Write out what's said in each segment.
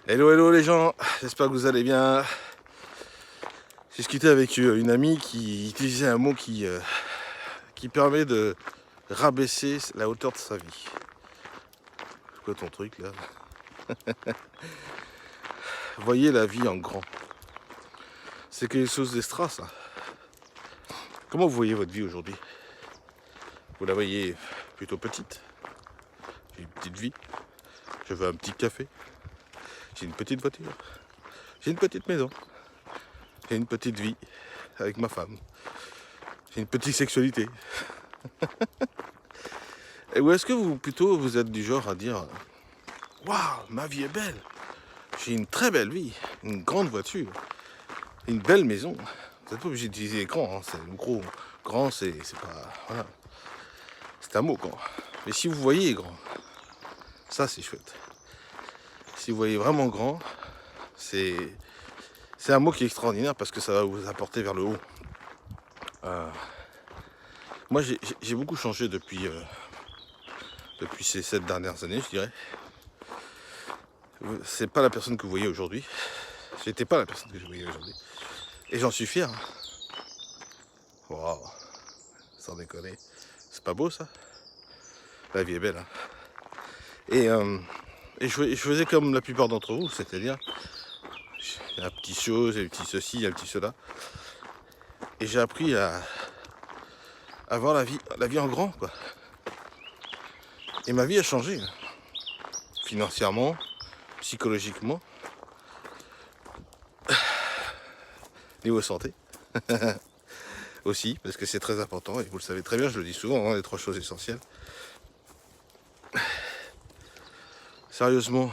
Hello, hello les gens, j'espère que vous allez bien. J'ai discuté avec une amie qui utilisait un mot qui permet de rabaisser la hauteur de sa vie. C'est quoi ton truc là? Voyez la vie en grand. C'est quelque chose d'extra ça. Comment vous voyez votre vie aujourd'hui? Vous la voyez plutôt petite? J'ai une petite vie, je veux un petit café, j'ai une petite voiture, j'ai une petite maison, j'ai une petite vie avec ma femme, j'ai une petite sexualité. Ou est-ce que vous êtes du genre à dire waouh, ma vie est belle, j'ai une très belle vie, une grande voiture, une belle maison. Vous n'êtes pas obligé d'utiliser grand, hein, c'est gros. Grand, c'est pas. Voilà. C'est un mot grand. Mais si vous voyez grand, ça c'est chouette. Si vous voyez vraiment grand, c'est un mot qui est extraordinaire parce que ça va vous apporter vers le haut. Euh, moi j'ai beaucoup changé depuis ces 7 dernières années, je dirais. C'est pas la personne que vous voyez aujourd'hui. J'étais pas la personne que je voyais aujourd'hui. Et j'en suis fier. Waouh, sans déconner. C'est pas beau ça? La vie est belle. Hein. Et je faisais comme la plupart d'entre vous, c'est-à-dire un petit chose, un petit ceci, un petit cela. Et j'ai appris à voir la vie en grand, quoi. Et ma vie a changé. Financièrement, psychologiquement, niveau santé. Aussi, parce que c'est très important, et vous le savez très bien, je le dis souvent, hein, les 3 choses essentielles. Sérieusement,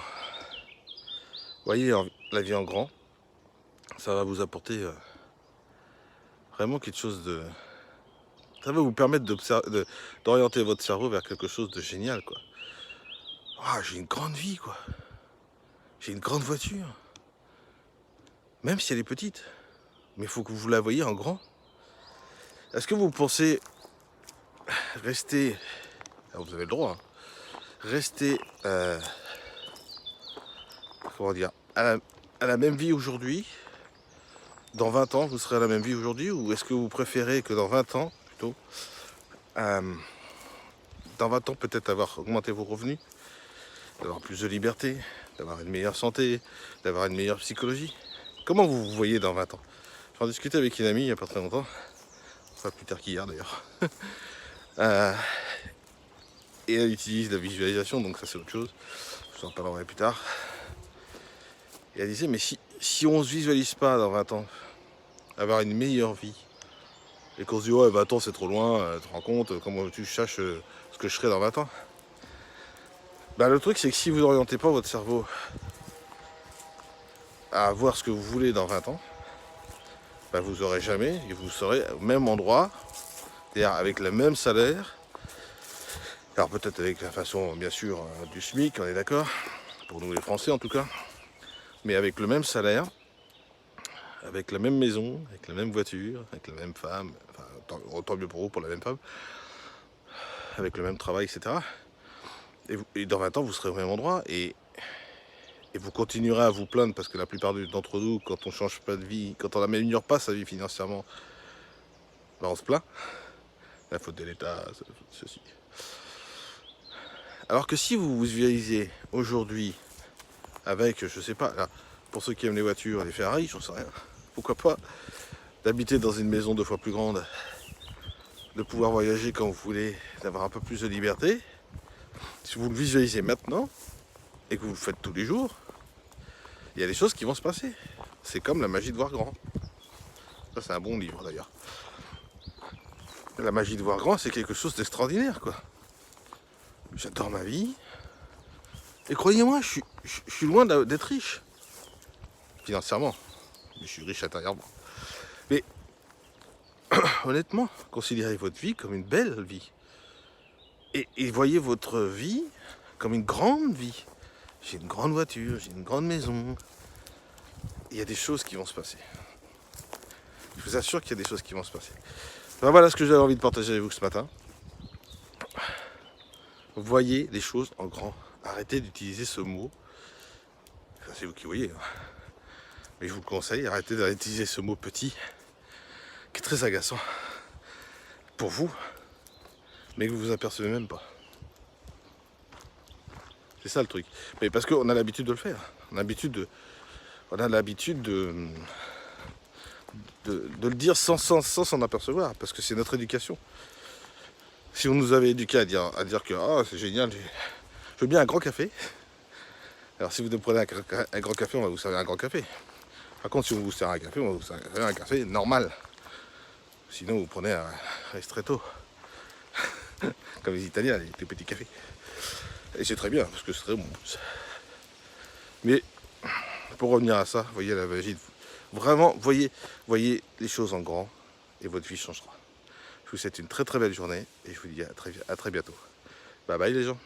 voyez la vie en grand, ça va vous apporter vraiment quelque chose de... Ça va vous permettre d'orienter votre cerveau vers quelque chose de génial, quoi. Ah, j'ai une grande vie, quoi. J'ai une grande voiture. Même si elle est petite. Mais il faut que vous la voyez en grand. Est-ce que vous pensez rester... Ah, vous avez le droit, hein, rester... comment dire, à la même vie aujourd'hui? Dans 20 ans, vous serez à la même vie aujourd'hui? Ou est-ce que vous préférez que dans 20 ans, plutôt, dans 20 ans, peut-être avoir augmenté vos revenus, d'avoir plus de liberté, d'avoir une meilleure santé, d'avoir une meilleure psychologie? Comment vous vous voyez dans 20 ans? J'en discutais avec une amie il n'y a pas très longtemps, pas plus tard qu'hier d'ailleurs. Et elle utilise la visualisation, donc ça c'est autre chose. Je vous en parlerai plus tard. Et elle disait, mais si on ne se visualise pas dans 20 ans, avoir une meilleure vie, et qu'on se dit, ouais, 20 ans c'est trop loin, tu te rends compte, comment tu cherches ce que je serai dans 20 ans? Bah, le truc c'est que si vous n'orientez pas votre cerveau à voir ce que vous voulez dans 20 ans, bah, vous n'aurez jamais, et vous serez au même endroit, c'est-à-dire avec le même salaire, alors peut-être avec la façon bien sûr du SMIC, on est d'accord, pour nous les Français en tout cas, mais avec le même salaire, avec la même maison, avec la même voiture, avec la même femme, enfin autant mieux pour vous pour la même femme, avec le même travail, etc. Et dans 20 ans, vous serez au même endroit et vous continuerez à vous plaindre parce que la plupart d'entre nous, quand on change pas de vie, quand on n'améliore pas sa vie financièrement, ben on se plaint. La faute de l'État, ceci. Alors que si vous vous visualisez aujourd'hui avec, je sais pas, là, pour ceux qui aiment les voitures, les Ferrari, j'en sais rien, pourquoi pas, d'habiter dans une maison 2 fois plus grande, de pouvoir voyager quand vous voulez, d'avoir un peu plus de liberté, si vous le visualisez maintenant et que vous le faites tous les jours, il y a des choses qui vont se passer. C'est comme la magie de voir grand. Ça, c'est un bon livre d'ailleurs. La magie de voir grand, c'est quelque chose d'extraordinaire, quoi. J'adore ma vie. Et croyez-moi, je suis loin d'être riche. Financièrement. Mais je suis riche intérieurement. Mais honnêtement, considérez votre vie comme une belle vie. Et voyez votre vie comme une grande vie. J'ai une grande voiture, j'ai une grande maison. Il y a des choses qui vont se passer. Je vous assure qu'il y a des choses qui vont se passer. Ben voilà ce que j'avais envie de partager avec vous ce matin. Voyez les choses en grand. Arrêtez d'utiliser ce mot. c'est vous qui voyez. Hein. Mais je vous le conseille, arrêtez d'utiliser ce mot petit, qui est très agaçant pour vous, mais que vous vous apercevez même pas. C'est ça le truc. Mais parce qu'on a l'habitude de le faire. On a l'habitude de le dire sans s'en apercevoir, parce que c'est notre éducation. Si on nous avait éduqué à dire que oh, c'est génial, je veux bien un grand café. Alors si vous prenez un grand café, on va vous servir un grand café. Par contre, si on vous sert un café, on va vous servir un café normal. Sinon, vous prenez un ristretto. Comme les Italiens, les petits cafés. Et c'est très bien, parce que c'est très bon. Mais, pour revenir à ça, voyez la magie. Vraiment, voyez les choses en grand, et votre vie changera. Je vous souhaite une très très belle journée, et je vous dis à très bientôt. Bye bye les gens.